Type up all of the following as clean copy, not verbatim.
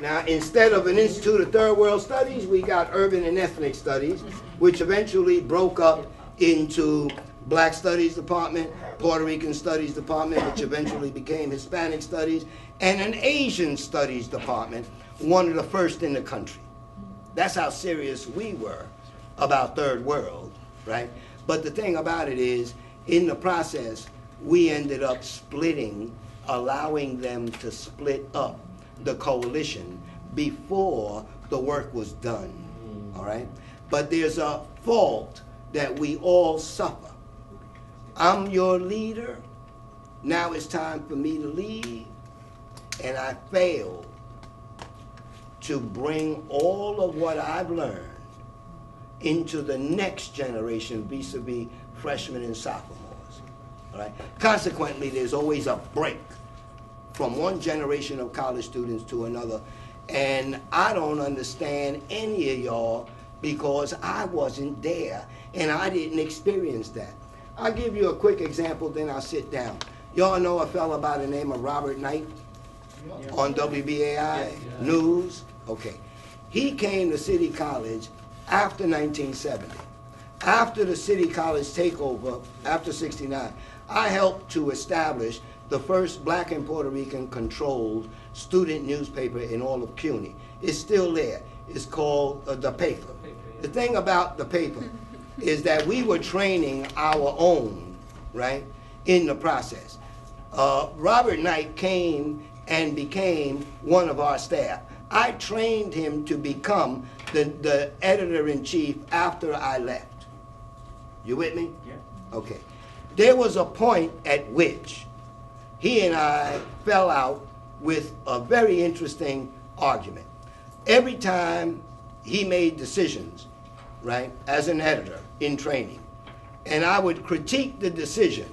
Now, instead of an Institute of Third World Studies, we got Urban and Ethnic Studies, which eventually broke up into Black Studies Department, Puerto Rican Studies Department, which eventually became Hispanic Studies, and an Asian Studies Department, one of the first in the country. That's how serious we were about Third World, right? But the thing about it is, in the process, we ended up splitting, allowing them to split up the coalition before the work was done, all right? But there's a fault that we all suffer. I'm your leader. Now it's time for me to lead. And I failed to bring all of what I've learned into the next generation vis-a-vis freshmen and sophomores. All right? Consequently, there's always a break from one generation of college students to another. And I don't understand any of y'all because I wasn't there and I didn't experience that. I'll give you a quick example, then I'll sit down. Y'all know a fella by the name of Robert Knight on WBAI News? Okay. He came to City College after 1970. After the City College takeover, after 69, I helped to establish the first Black and Puerto Rican controlled student newspaper in all of CUNY. It's still there. It's called The Paper. The thing about The Paper is that we were training our own, right, in the process. Robert Knight came and became one of our staff. I trained him to become the editor-in-chief after I left. You with me? Yeah. Okay. There was a point at which he and I fell out with a very interesting argument. Every time he made decisions, right, as an editor in training, and I would critique the decision,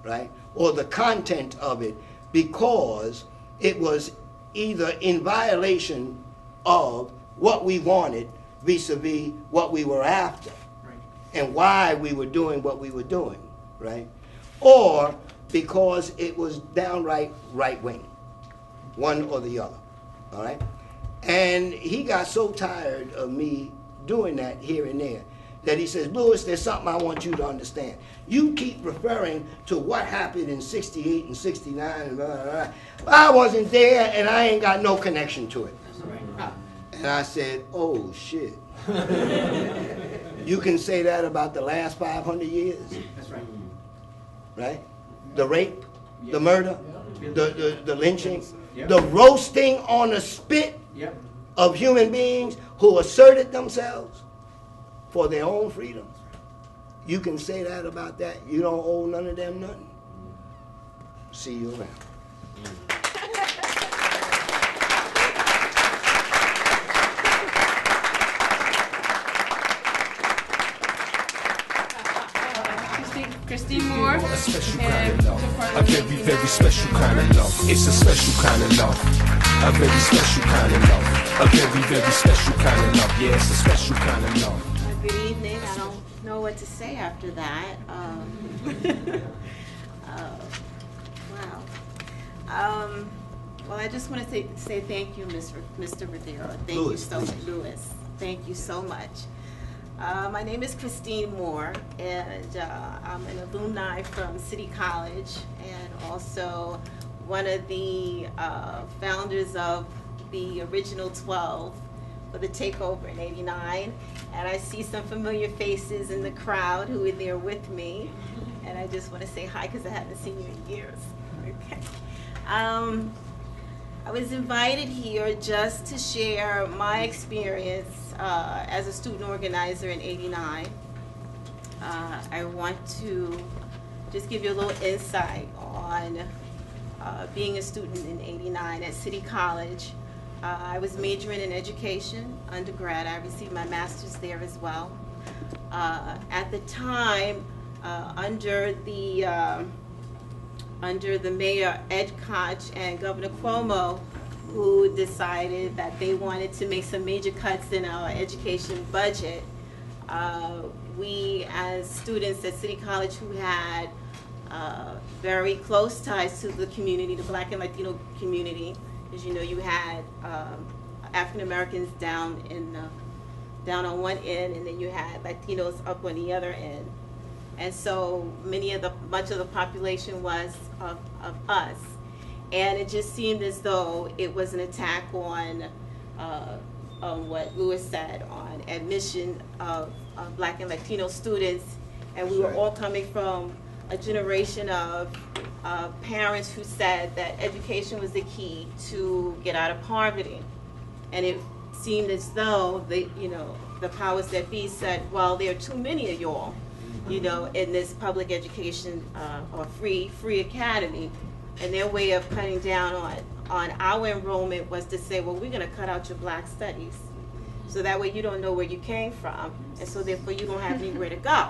right, or the content of it because it was either in violation of what we wanted vis-a-vis what we were after, right, and why we were doing what we were doing, right, or because it was downright right-wing, one or the other, all right? And he got so tired of me doing that here and there that he says, Lewis, there's something I want you to understand. You keep referring to what happened in 68 and 69 and blah, blah, blah. I wasn't there and I ain't got no connection to it. And I said, oh, shit. You can say that about the last 500 years? That's right. Right? The rape, the murder, the lynching, Yep. the roasting on the spit Yep. of human beings who asserted themselves for their own freedom. You can say that about that. You don't owe none of them nothing. See you around. Christine Moore. A special kind of love. A very, very special kind of love. It's a special kind of love. A very special kind of love. A very, very special kind of love. Yeah, it's a special kind of love. Good evening. I don't know what to say after that. Wow. Well, I just want to say thank you, Mr. Rivera. Thank you so much, Lewis. Thank you so much. My name is Christine Moore, and I'm an alumni from City College, and also one of the founders of the original 12 for the takeover in '89. And I see some familiar faces in the crowd who were there with me, and I just want to say hi because I haven't seen you in years. Okay. I was invited here just to share my experience as a student organizer in '89. I want to just give you a little insight on being a student in '89 at City College. I was majoring in education, undergrad. I received my master's there as well. At the time, under the Mayor Ed Koch and Governor Cuomo, who decided that they wanted to make some major cuts in our education budget, we as students at City College who had very close ties to the community, the Black and Latino community, as you know, you had African Americans down on one end, and then you had Latinos up on the other end. And so much of the population was of us. And it just seemed as though it was an attack on what Lewis said, on admission of Black and Latino students. And we were all coming from a generation of parents who said that education was the key to get out of poverty. And it seemed as though the powers that be said, well, there are too many of y'all, in this public education or free academy. And their way of cutting down on our enrollment was to say, well, we're going to cut out your Black studies. So that way you don't know where you came from, and so therefore you don't have anywhere to go.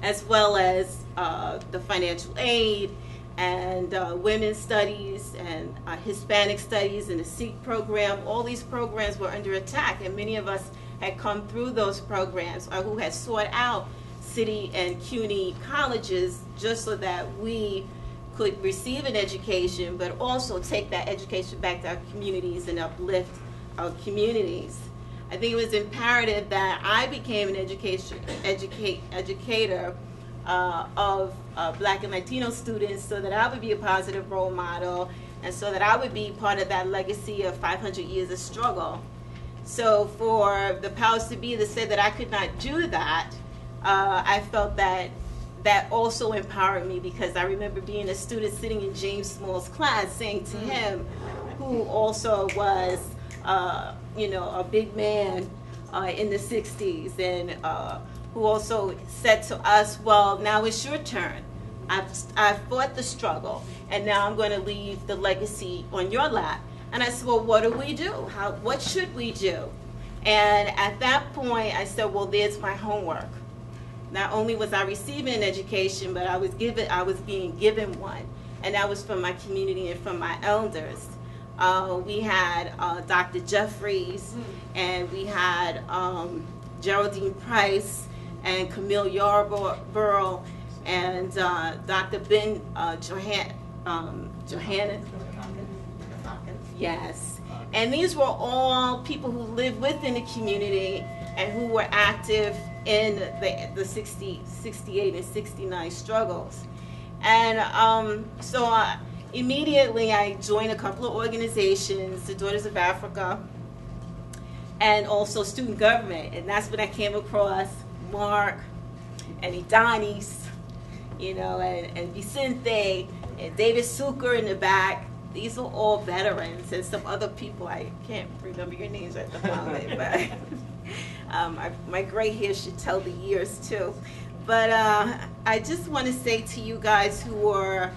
As well as the financial aid and women's studies and Hispanic studies and the Sikh program. All these programs were under attack, and many of us had come through those programs or who had sought out city and CUNY colleges just so that we could receive an education, but also take that education back to our communities and uplift our communities. I think it was imperative that I became an educator of Black and Latino students, so that I would be a positive role model, and so that I would be part of that legacy of 500 years of struggle. So for the powers to be that said that I could not do that, I felt that also empowered me, because I remember being a student sitting in James Small's class saying to him, who also was a big man in the 60s, and who also said to us, well, now it's your turn. I've fought the struggle, and now I'm going to leave the legacy on your lap. And I said, well, what do we do? What should we do? And at that point, I said, well, there's my homework. Not only was I receiving an education, but I was being given one, and that was from my community and from my elders. We had Dr. Jeffries, and we had Geraldine Price, and Camille Yarborough, and Dr. Ben Johannan. Yes. And these were all people who lived within the community and who were active in the 68 and 69 struggles. And so immediately I joined a couple of organizations, the Daughters of Africa, and also student government. And that's when I came across Mark and Idanis, and Vicente and David Suker in the back. These are all veterans, and some other people, I can't remember your names at the moment, but my gray hair should tell the years too. But I just want to say to you guys who are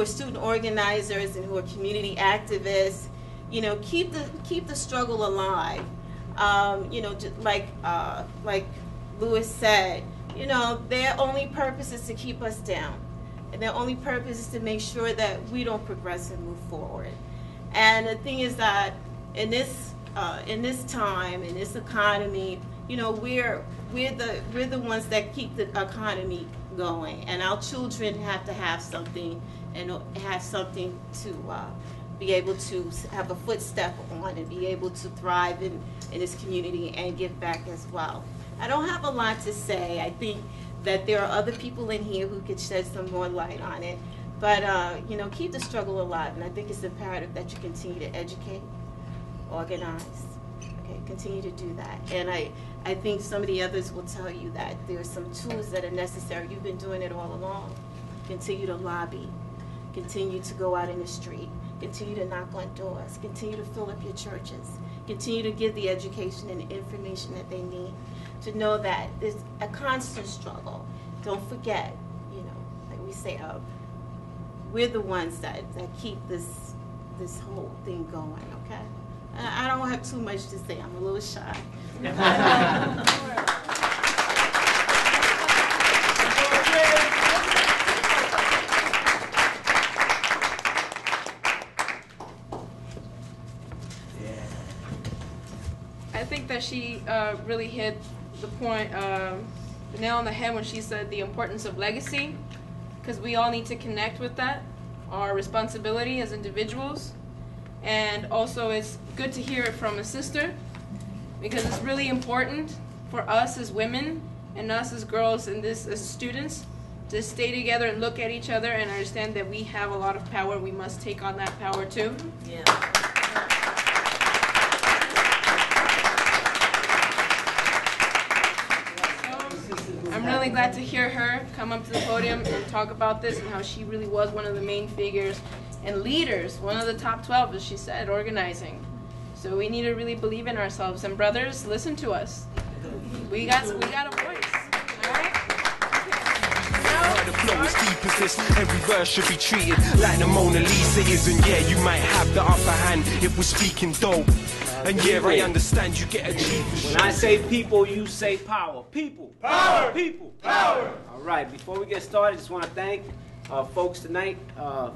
student organizers and who are community activists, keep the struggle alive. Like Lewis said, their only purpose is to keep us down. And their only purpose is to make sure that we don't progress and move forward. And the thing is that in this time, in this economy, we're the ones that keep the economy going. And our children have to have something, and have something to be able to have a footstep on and be able to thrive in this community and give back as well. I don't have a lot to say. I think that there are other people in here who could shed some more light on it. But, keep the struggle alive. And I think it's imperative that you continue to educate, organize, okay, continue to do that. And I think some of the others will tell you that there are some tools that are necessary. You've been doing it all along. Continue to lobby. Continue to go out in the street. Continue to knock on doors. Continue to fill up your churches. Continue to give the education and the information that they need to know that there's a constant struggle. Don't forget, like we say, we're the ones that keep this whole thing going, okay? I don't have too much to say. I'm a little shy. I think that she really hit the point, the nail on the head when she said the importance of legacy, because we all need to connect with that, our responsibility as individuals, And also it's good to hear it from a sister, because it's really important for us as women and us as girls and this as students to stay together and look at each other and understand that we have a lot of power. We must take on that power too. Yeah. I'm really glad to hear her come up to the podium and talk about this and how she really was one of the main figures and leaders, one of the top 12, as she said, organizing. So we need to really believe in ourselves. And brothers, listen to us. We got a voice. All right? The flow is deep as this, every verse should be treated like the Mona Lisa is, and yeah, you might have the upper hand if we're speaking dope. And yeah, I understand you get achieved. When I say people, you say power. People. Power. People. Power. All right, before we get started, I just want to thank folks tonight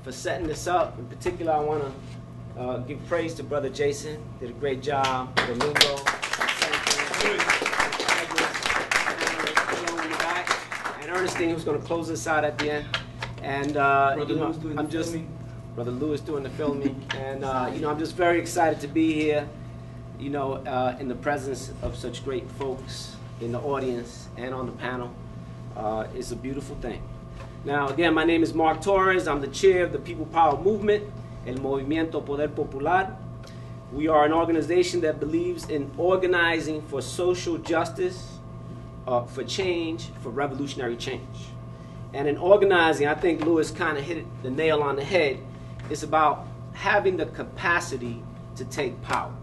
for setting this up. In particular, I want to give praise to Brother Jason. Did a great job. Domingo. And Ernestine, who's going to close us out at the end. And Brother Lewis doing the filming. And I'm just very excited to be here. In the presence of such great folks in the audience and on the panel. It's a beautiful thing. Now, again, my name is Mark Torres. I'm the chair of the People Power Movement, El Movimiento Poder Popular. We are an organization that believes in organizing for social justice, for change, for revolutionary change. And in organizing, I think Lewis kind of hit the nail on the head. It's about having the capacity to take power.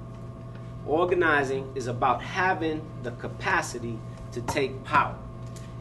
Organizing is about having the capacity to take power.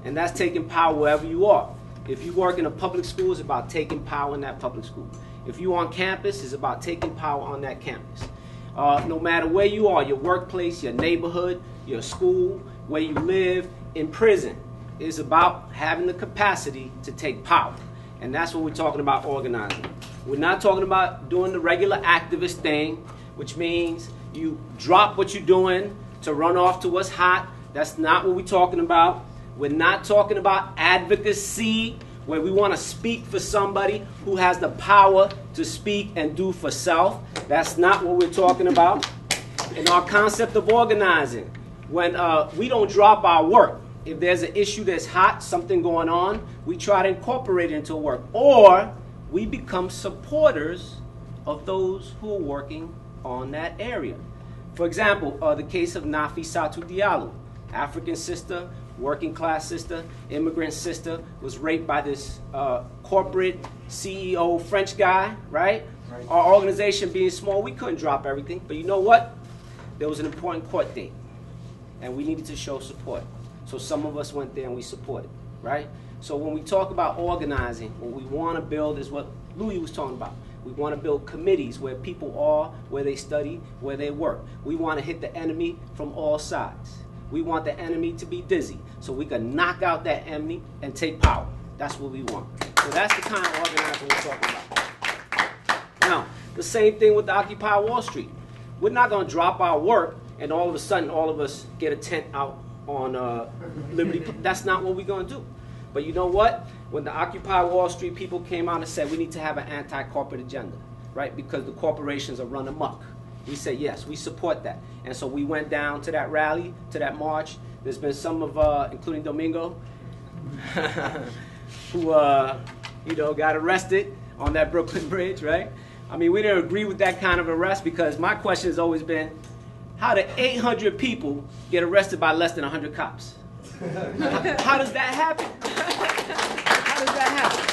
And that's taking power wherever you are. If you work in a public school, it's about taking power in that public school. If you're on campus, it's about taking power on that campus. No matter where you are, your workplace, your neighborhood, your school, where you live, in prison, it's about having the capacity to take power. And that's what we're talking about organizing. We're not talking about doing the regular activist thing, which means you drop what you're doing to run off to what's hot. That's not what we're talking about. We're not talking about advocacy, where we want to speak for somebody who has the power to speak and do for self. That's not what we're talking about. In our concept of organizing, when we don't drop our work. If there's an issue that's hot, something going on, we try to incorporate it into work. Or we become supporters of those who are working on that area. For example, the case of Nafissatou Diallo, African sister, working class sister, immigrant sister, was raped by this corporate CEO French guy, right? Our organization being small, we couldn't drop everything. But you know what? There was an important court date, and we needed to show support. So some of us went there and we supported, right? So when we talk about organizing, what we want to build is what Louis was talking about. We want to build committees where people are, where they study, where they work. We want to hit the enemy from all sides. We want the enemy to be dizzy so we can knock out that enemy and take power. That's what we want. So that's the kind of organizing we're talking about. Now, the same thing with the Occupy Wall Street. We're not going to drop our work and all of a sudden all of us get a tent out on Liberty. That's not what we're going to do. But you know what? When the Occupy Wall Street people came out and said we need to have an anti-corporate agenda, right? Because the corporations are run amok. We said, yes, we support that. And so we went down to that rally, to that march. There's been some of, including Domingo, who, got arrested on that Brooklyn Bridge, right? I mean, we didn't agree with that kind of arrest because my question has always been, how did 800 people get arrested by less than 100 cops? How does that happen? How does that happen?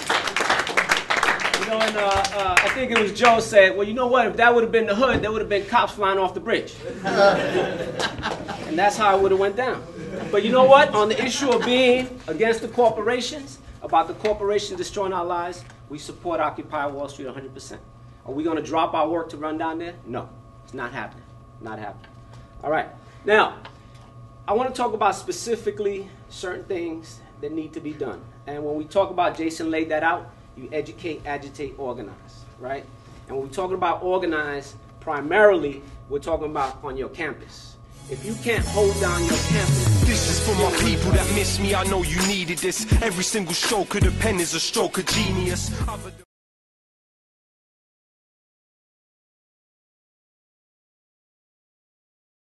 And I think it was Joe said, well, you know what? If that would have been the hood, there would have been cops flying off the bridge. And that's how it would have went down. But you know what? On the issue of being against the corporations, about the corporations destroying our lives, we support Occupy Wall Street 100%. Are we going to drop our work to run down there? No, it's not happening. Not happening. All right. Now, I want to talk about specifically certain things that need to be done. And when we talk about, Jason laid that out, you educate, agitate, organize, right? And when we're talking about organize, primarily, we're talking about on your campus. If you can't hold down your campus... This is for my people that miss me. I know you needed this. Every single stroke of the pen is a stroke of genius.